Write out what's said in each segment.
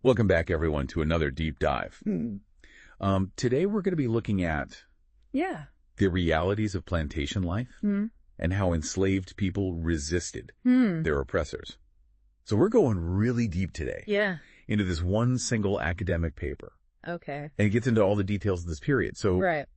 Welcome back, everyone, to another deep dive. Hmm. Today, we're going to be looking at Yeah. the realities of plantation life Hmm. and how enslaved people resisted Hmm. their oppressors. So we're going really deep today Yeah. into this one single academic paper, Okay. and it gets into all the details of this period. So Right.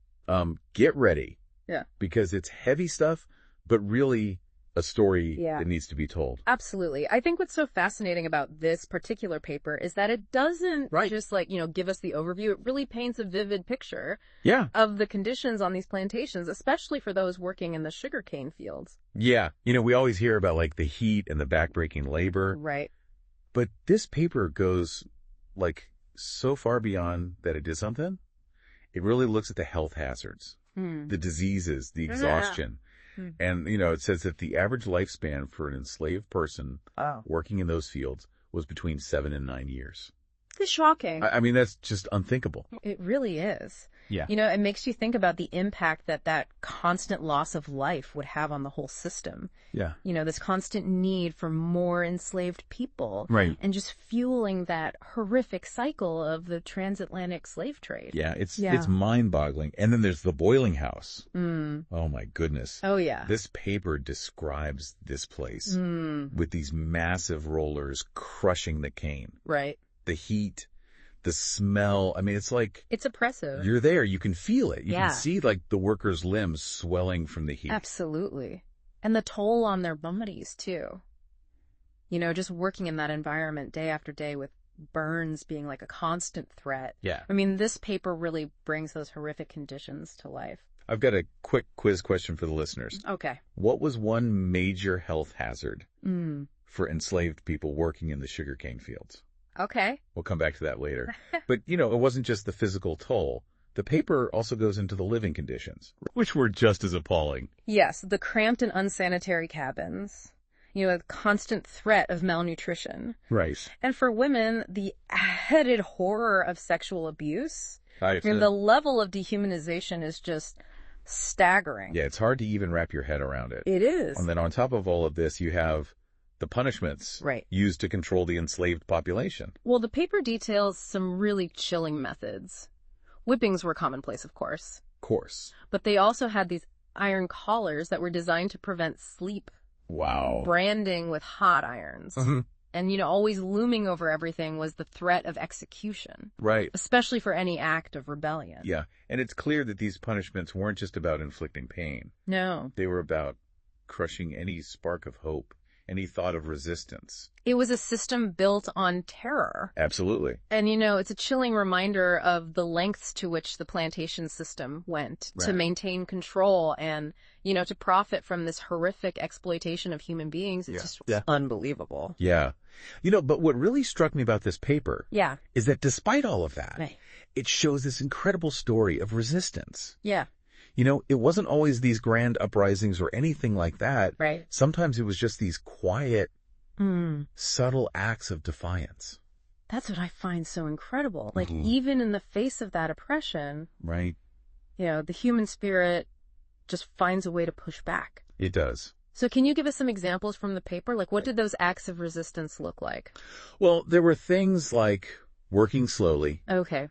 get ready, Yeah. because it's heavy stuff, but really a story Yeah. that needs to be told. Absolutely. I think what's so fascinating about this particular paper is that it doesn't Right. just give us the overview. It really paints a vivid picture Yeah. of the conditions on these plantations, especially for those working in the sugarcane fields. Yeah. We always hear about like the heat and the backbreaking labor. Right. But this paper goes so far beyond that it did something. It really looks at the health hazards, the diseases, the exhaustion. And, it says that the average lifespan for an enslaved person working in those fields was between 7 and 9 years. It's shocking. I mean, that's just unthinkable. It really is. Yeah. It makes you think about the impact that constant loss of life would have on the whole system. Yeah. This constant need for more enslaved people. Right. And just fueling that horrific cycle of the transatlantic slave trade. Yeah, it's mind-boggling. And then there's the boiling house. Oh, my goodness. Oh, yeah. This paper describes this place with these massive rollers crushing the cane. Right. The heat, the smell. I mean, it's like It's oppressive. you're there. You can feel it. You Yeah. can see the workers' limbs swelling from the heat. Absolutely. And the toll on their bodies, too. Just working in that environment day after day with burns being like a constant threat. Yeah. I mean, this paper really brings those horrific conditions to life. I've got a quick quiz question for the listeners. Okay. What was one major health hazard for enslaved people working in the sugarcane fields? Okay. We'll come back to that later. But, it wasn't just the physical toll. The paper also goes into the living conditions, which were just as appalling. Yes, the cramped and unsanitary cabins. A constant threat of malnutrition. Right. And for women, the added horror of sexual abuse. The level of dehumanization is just staggering. Yeah, it's hard to even wrap your head around it. It is. And then on top of all of this, you have the punishments used to control the enslaved population. Well, the paper details some really chilling methods. Whippings were commonplace, of course. But they also had these iron collars that were designed to prevent sleep. Wow. Branding with hot irons. And, always looming over everything was the threat of execution. Right. Especially for any act of rebellion. Yeah. And it's clear that these punishments weren't just about inflicting pain. No. They were about crushing any spark of hope, any thought of resistance. It was a system built on terror. Absolutely. And, it's a chilling reminder of the lengths to which the plantation system went to maintain control and, to profit from this horrific exploitation of human beings. It's just unbelievable. Yeah. But what really struck me about this paper is that despite all of that, it shows this incredible story of resistance. Yeah. It wasn't always these grand uprisings or anything like that. Right. Sometimes it was just these quiet, subtle acts of defiance. That's what I find so incredible. Even in the face of that oppression, right? The human spirit just finds a way to push back. It does. So can you give us some examples from the paper? What did those acts of resistance look like? Well, there were things like working slowly. Okay.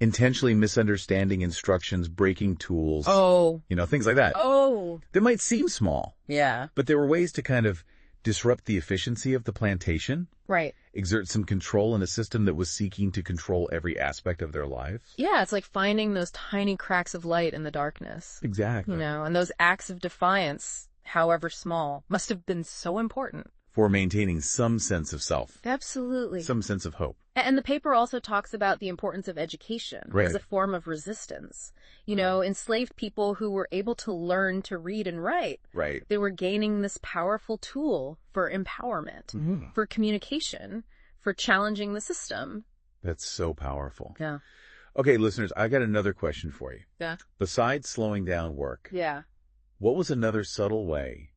Intentionally misunderstanding instructions, breaking tools. Oh. Things like that. Oh. They might seem small. Yeah. But there were ways to kind of disrupt the efficiency of the plantation. Right. Exert some control in a system that was seeking to control every aspect of their lives. Yeah, it's like finding those tiny cracks of light in the darkness. Exactly. And those acts of defiance, however small, must have been so important. For maintaining some sense of self. Absolutely. Some sense of hope. And the paper also talks about the importance of education as a form of resistance. Enslaved people who were able to learn to read and write. Right. They were gaining this powerful tool for empowerment, for communication, for challenging the system. That's so powerful. Yeah. Okay, listeners, I got another question for you. Yeah. Besides slowing down work. Yeah. What was another subtle way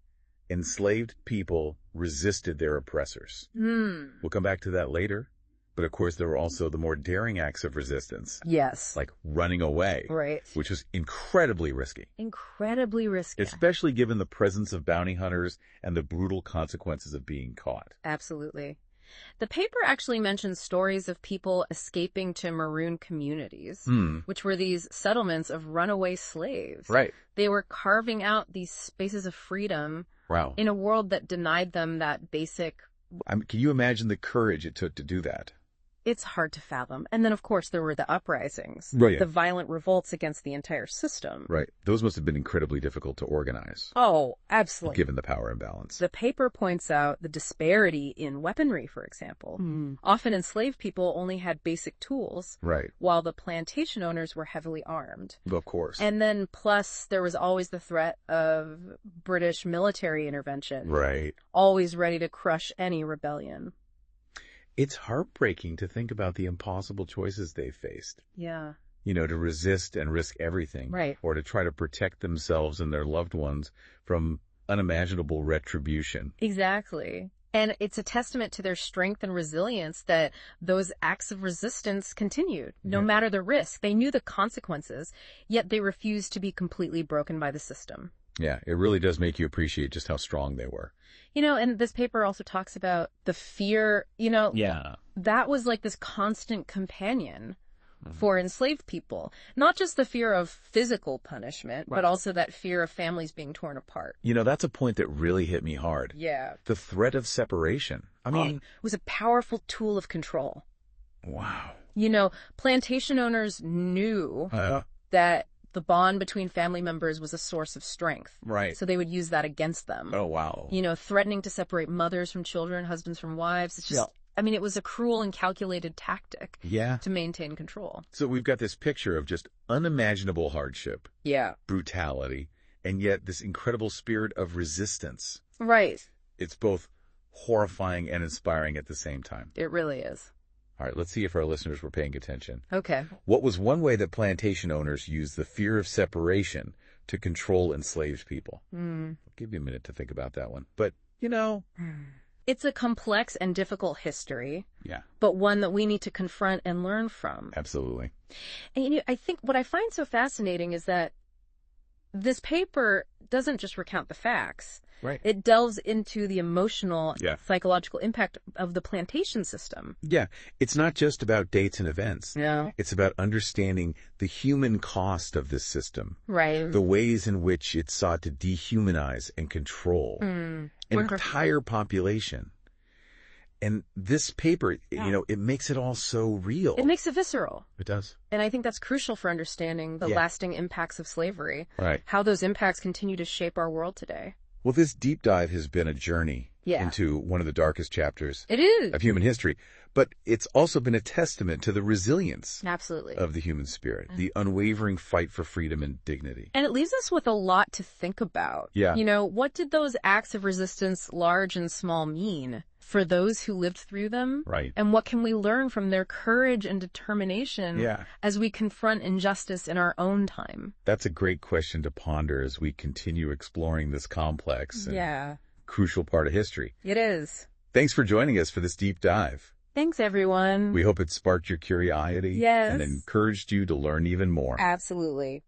enslaved people resisted their oppressors? We'll come back to that later. But of course, there were also the more daring acts of resistance. Yes. Like running away. Right. Which was incredibly risky. Incredibly risky. Especially given the presence of bounty hunters and the brutal consequences of being caught. Absolutely. The paper actually mentions stories of people escaping to maroon communities, which were these settlements of runaway slaves. Right. They were carving out these spaces of freedom in a world that denied them that basic... Can you imagine the courage it took to do that? It's hard to fathom. And then, of course, there were the uprisings, the violent revolts against the entire system. Right. Those must have been incredibly difficult to organize. Oh, absolutely. Given the power imbalance. The paper points out the disparity in weaponry, for example. Often enslaved people only had basic tools, while the plantation owners were heavily armed. Of course. And then, plus, there was always the threat of British military intervention. Right. Always ready to crush any rebellion. It's heartbreaking to think about the impossible choices they faced. Yeah. You know, to resist and risk everything. Right. Or to try to protect themselves and their loved ones from unimaginable retribution. Exactly. And it's a testament to their strength and resilience that those acts of resistance continued, no matter the risk. They knew the consequences, yet they refused to be completely broken by the system. Yeah, it really does make you appreciate just how strong they were. You know, and this paper also talks about the fear, that was like this constant companion for enslaved people. Not just the fear of physical punishment, but also that fear of families being torn apart. You know, that's a point that really hit me hard. Yeah. The threat of separation. I mean... it was a powerful tool of control. Wow. You know, plantation owners knew that the bond between family members was a source of strength. Right. So they would use that against them. Oh, wow. You know, threatening to separate mothers from children, husbands from wives. It's just, I mean, it was a cruel and calculated tactic to maintain control. So we've got this picture of just unimaginable hardship. Yeah. Brutality, and yet this incredible spirit of resistance. Right. It's both horrifying and inspiring at the same time. It really is. All right, let's see if our listeners were paying attention. Okay. What was one way that plantation owners used the fear of separation to control enslaved people? I'll give you a minute to think about that one. But, you know... It's a complex and difficult history. Yeah. But one that we need to confront and learn from. Absolutely. And, you know, I think what I find so fascinating is that this paper doesn't just recount the facts. Right. It delves into the emotional, psychological impact of the plantation system. Yeah. It's not just about dates and events. No. It's about understanding the human cost of this system. Right. The ways in which it sought to dehumanize and control an entire population. And this paper, you know, it makes it all so real. It makes it visceral. It does. And I think that's crucial for understanding the lasting impacts of slavery. Right. How those impacts continue to shape our world today. Well, this deep dive has been a journey into one of the darkest chapters of human history. But it's also been a testament to the resilience of the human spirit, the unwavering fight for freedom and dignity. And it leaves us with a lot to think about. Yeah. You know, what did those acts of resistance, large and small, mean for those who lived through them? Right. And what can we learn from their courage and determination as we confront injustice in our own time? That's a great question to ponder as we continue exploring this complex and crucial part of history. It is. Thanks for joining us for this deep dive. Thanks, everyone. We hope it sparked your curiosity and encouraged you to learn even more. Absolutely.